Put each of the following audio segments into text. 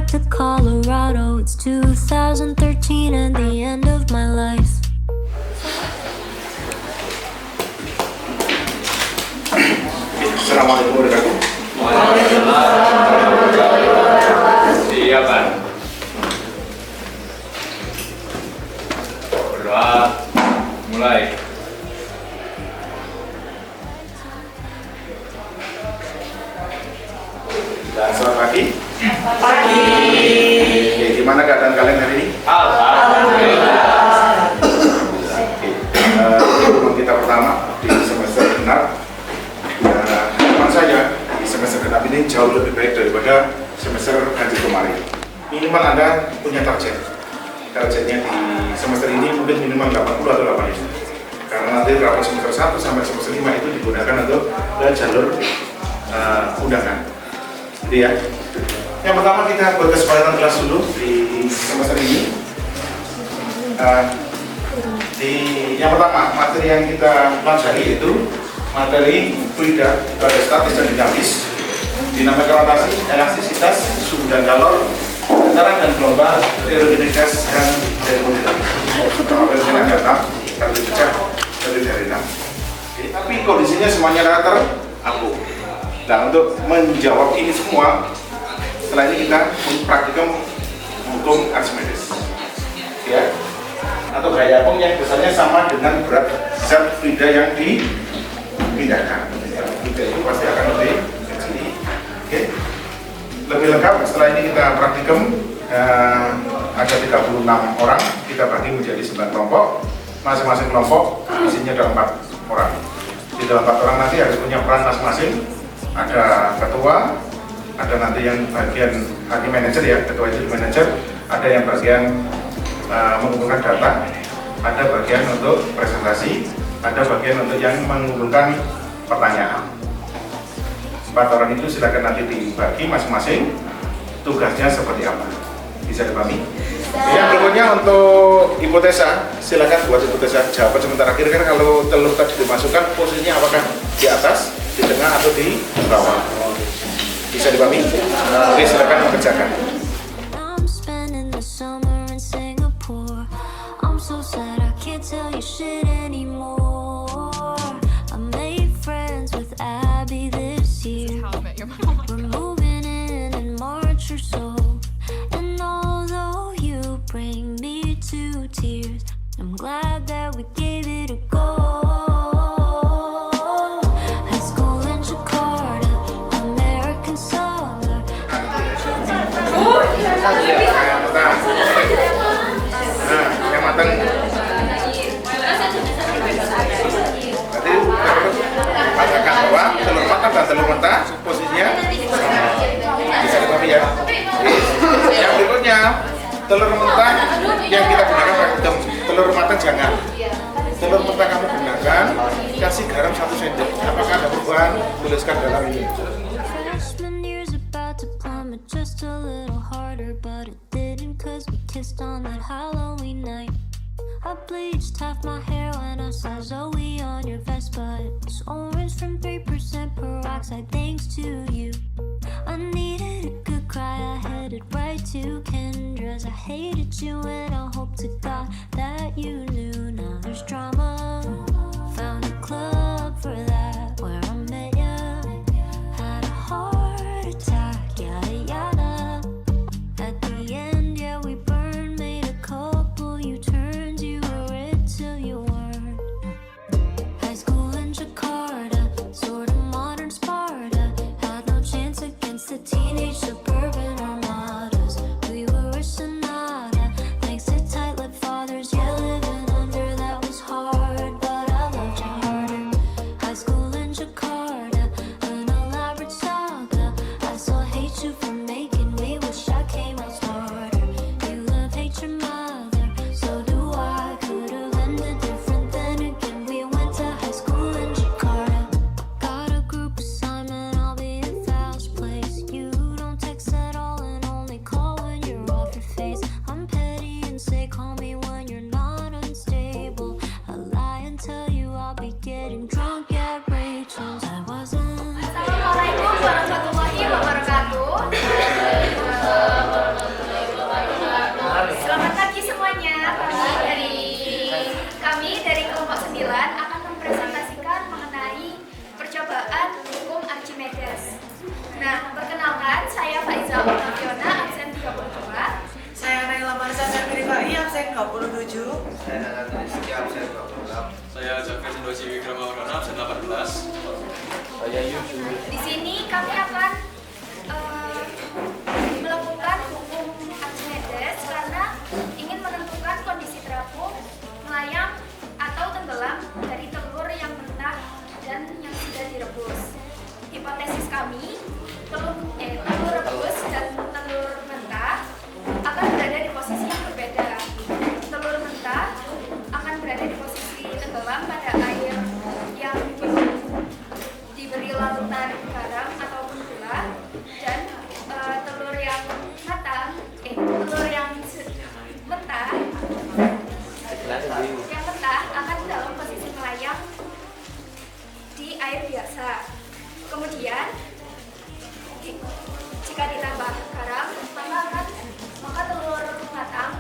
back to Colorado. It's 2013 and the end of my life. Assalamualaikum warahmatullahi wabarakatuh. Iya, Pak. Berdoa. Mulai. Dan selamat pagi. Pagi. Oke, gimana keadaan kalian hari ini? Alhamdulillah. Pertemuan kita pertama di semester genap. Harapan saya di semester genap ini jauh lebih baik daripada semester ganjil kemarin. Minimal Anda punya target. Targetnya di semester ini mungkin minimal 80 atau 85. Karena nanti rapat semester 1 sampai semester 5 itu digunakan untuk jalur undangan. Jadi ya. Yang pertama kita buat kesepakatan kelas dulu di semester ini. Yang pertama materi yang kita pelajari itu materi fluida, itu ada statis dan dinamis, dinamika rotasi, elastisitas, suhu dan kalor, getaran dan gelombang, aerodinamikas dan termodinamika. Apabila data kali pecah dari 6. Tapi kondisinya semuanya rata aku. Nah, untuk menjawab ini semua, setelah ini kita praktikum hukum Archimedes, ya, atau gaya Young yang besarnya sama dengan berat zat fluida yang dipindahkan. Fluida itu pasti akan lebih kecil. Oke. Lebih lengkap setelah ini kita praktikum, ada 36 orang, kita bagi menjadi 9 kelompok. Masing-masing kelompok isinya ada 4 orang. Di dalam 4 orang nanti harus punya peran masing-masing. Ada ketua, ada nanti yang bagian hakim manajer ya, ketua itu manajer, ada yang bagian mengumpulkan data, ada bagian untuk presentasi, ada bagian untuk yang mengumpulkan pertanyaan. 4 orang itu silakan nanti dibagi masing-masing tugasnya seperti apa. Bisa dipahami? Yang berikutnya untuk hipotesa, silakan buat hipotesa jawaban sementara akhir. Kan kalau telur tadi dimasukkan, posisinya apakah di atas, di tengah atau di bawah? Bisa dipahami? Oke, silakan mengerjakan. I'm spending the summer in Singapore. I'm so sad I can't tell you shit anymore. I made friends with Abby this year. We're moving in March or so. And although you bring me to tears, I'm glad that we gave it a go. High school in Jakarta, American summer. Yang matang. Berarti katakan bahwa telur matang dan telur mentah posisinya bisa dipahami ya. Yang berikutnya telur mentah yang kita gunakan pakai telur matang jangan. Telur mentah kamu gunakan, kasih garam 1 sendok. Apakah ada perubahan? Tuliskan dalam ini. Freshman year's about to plummet just a little harder, but it didn't cause we kissed on that Halloween night. I bleached half my hair when I saw Zoe on your vest, but it was orange from 3% peroxide thanks to you. I needed a good cry, I headed right to Kendra's. I hated you and I hope to God that you knew. Now there's drama, found a club for that where I met ya. Had a heart attack, yada yada. At the end, yeah, we burned, made a couple U-turns. You were it till you weren't. High school in Jakarta, sort of modern Sparta. Had no chance against the teenage suburban armadas. We were a sonata, thanks to tight-lipped fathers. Yeah, living under that was hard, but I loved you harder. High school in Jakarta, an elaborate saga. I still hate you for making me wish I came out smarter. You love, hate your mother, so do I. Could've ended different, then again we went to high school in Jakarta. Got a group assignment, I'll be at Val's place. You don't text Saya Nana Rizky, absen 26. Saya Jafar Sindosi Wikrama Warana, absen 18. Saya Yusuf. Di sini kami akan melakukan hukum Archimedes karena ingin menentukan kondisi terapung, melayang, atau tenggelam dari telur yang mentah dan yang sudah direbus. Hipotesis kami, telur rebus dan telur mentah akan berada di posisi yang berbeda. Telur mentah akan berada di posisi tenggelam pada air yang diberi larutan garam ataupun gula, dan telur yang mentah akan dalam posisi melayang di air biasa. Kemudian jika ditambah garam, maka telur matang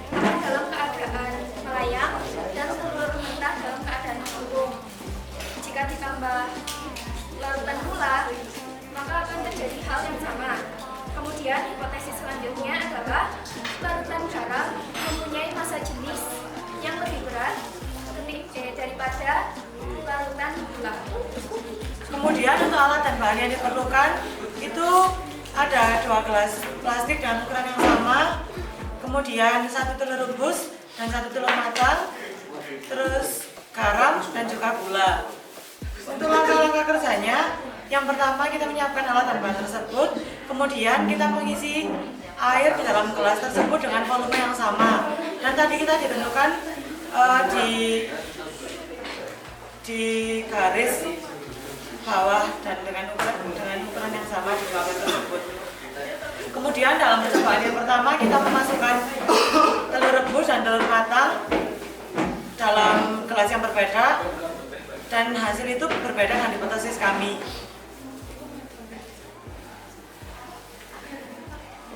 akan dalam keadaan melayang dan telur mentah dalam keadaan mengembung. Jika ditambah larutan gula, maka akan terjadi hal yang sama. Kemudian hipotesis selanjutnya adalah larutan garam mempunyai massa jenis yang lebih berat daripada larutan gula. Kemudian untuk alat dan bahan yang diperlukan itu ada 2 gelas plastik dengan ukuran yang sama, kemudian 1 telur rebus dan 1 telur matang, terus garam dan juga gula. Untuk langkah-langkah kerjanya, yang pertama kita menyiapkan alat dan bahan tersebut, kemudian kita mengisi air di dalam gelas tersebut dengan volume yang sama, dan tadi kita ditentukan di garis bawah dan dengan ukuran yang sama di bawah tersebut. Kemudian dalam percobaan yang pertama kita memasukkan telur rebus dan telur matang dalam gelas yang berbeda, dan hasil itu berbeda dengan hipotesis kami.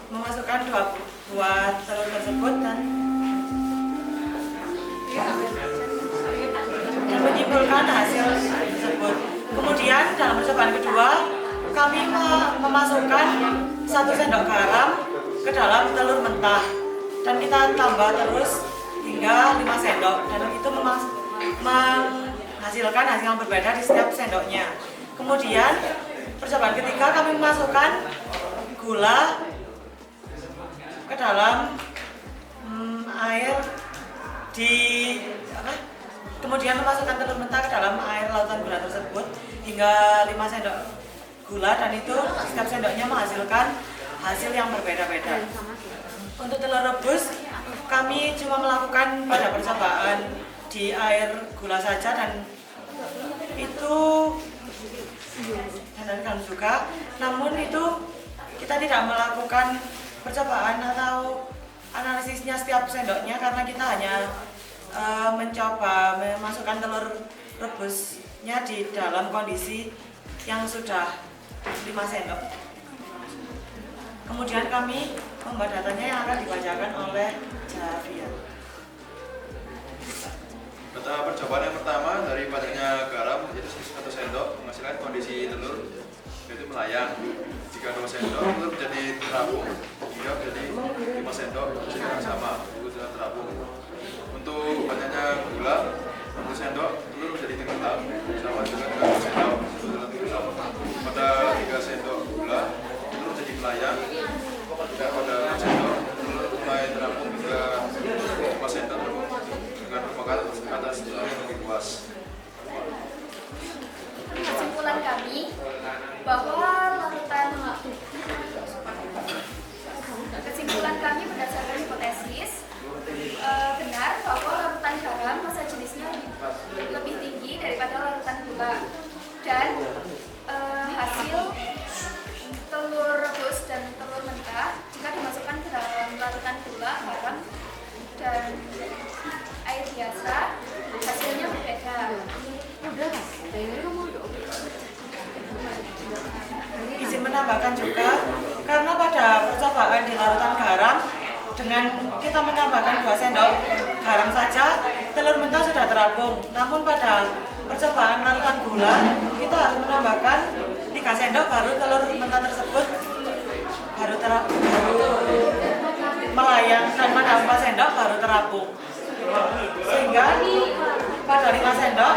Memasukkan 2 buah telur tersebut dan menyimpulkan hasil tersebut. Kemudian dalam percobaan kedua kami memasukkan 1 sendok garam ke dalam telur mentah dan kita tambah terus hingga 5 sendok, dan itu menghasilkan hasil yang berbeda di setiap sendoknya. Kemudian percobaan ketiga kami memasukkan gula ke dalam air kemudian memasukkan telur mentah ke dalam air lautan gula tersebut hingga 5 sendok gula, dan itu setiap sendoknya menghasilkan hasil yang berbeda-beda. Untuk telur rebus kami cuma melakukan pada percobaan di air gula saja, dan itu garam juga, namun itu kita tidak melakukan percobaan atau analisisnya setiap sendoknya karena kita hanya mencoba memasukkan telur rebusnya di dalam kondisi yang sudah 5 sendok. Kemudian kami membuat datanya yang akan dibacakan oleh Javier. Data percobaan yang pertama dari banyaknya garam yaitu 1 sendok menghasilkan kondisi telur yaitu melayang. Jika 2 sendok telur menjadi terapung, hingga menjadi 5 sendok hasil yang sama, itu sudah terapung. Untuk banyaknya gula 1 sendok telur menjadi tenggelam, sama juga dengan 2 sendok telur tenggelam. Pada 3 sendok gula telur menjadi melayang, dan pada 2 sendok telur mulai terapung hingga 5 sendok dengan permukaan atas telur yang lebih luas. Kesimpulan kami bahwa berdasarkan hipotesis benar bahwa larutan garam massa jenisnya lebih tinggi daripada larutan gula, dan hasil telur rebus dan telur mentah jika dimasukkan ke dalam larutan gula, garam, dan air biasa hasilnya berbeda. Izin menambahkan juga, karena pada percobaan di larutan garam dengan kita menambahkan 2 sendok garam saja, telur mentah sudah terapung. Namun pada percobaan larutan gula kita harus menambahkan 3 sendok baru telur mentah tersebut baru melayang, dan pada 4 sendok baru terapung. terapung. Sehingga pada 5 sendok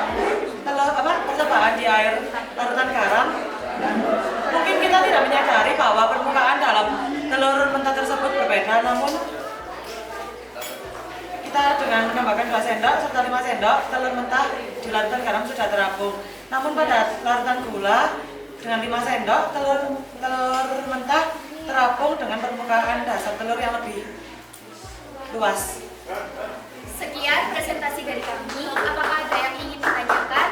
percobaan di air larutan garam, mungkin kita tidak menyadari bahwa permukaan dalam telur mentah tersebut berbeda, namun kita dengan menambahkan 2 sendok serta 5 sendok telur mentah di larutan garam sudah terapung. Namun pada larutan gula dengan 5 sendok telur mentah terapung dengan permukaan dasar telur yang lebih luas. Sekian presentasi dari kami. Apakah ada yang ingin ditanyakan?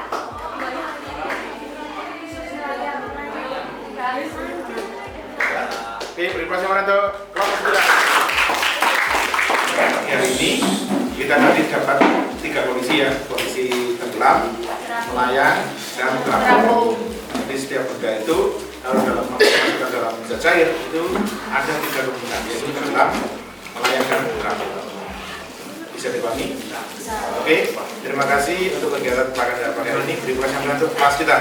Oke, beri aplaus untuk kelompok 9. Hari ini kita nanti dapat 3 kondisi ya, kondisi tenggelam, melayang, dan terapung. Jadi setiap benda itu kalau dalam masukkan dalam zat cair itu ada 3 kemungkinan, yaitu tenggelam, melayang, dan terapung. Bisa dipahami? Oke, terima kasih untuk kegiatan pelajaran hari ini. Beri aplaus untuk kelas kita.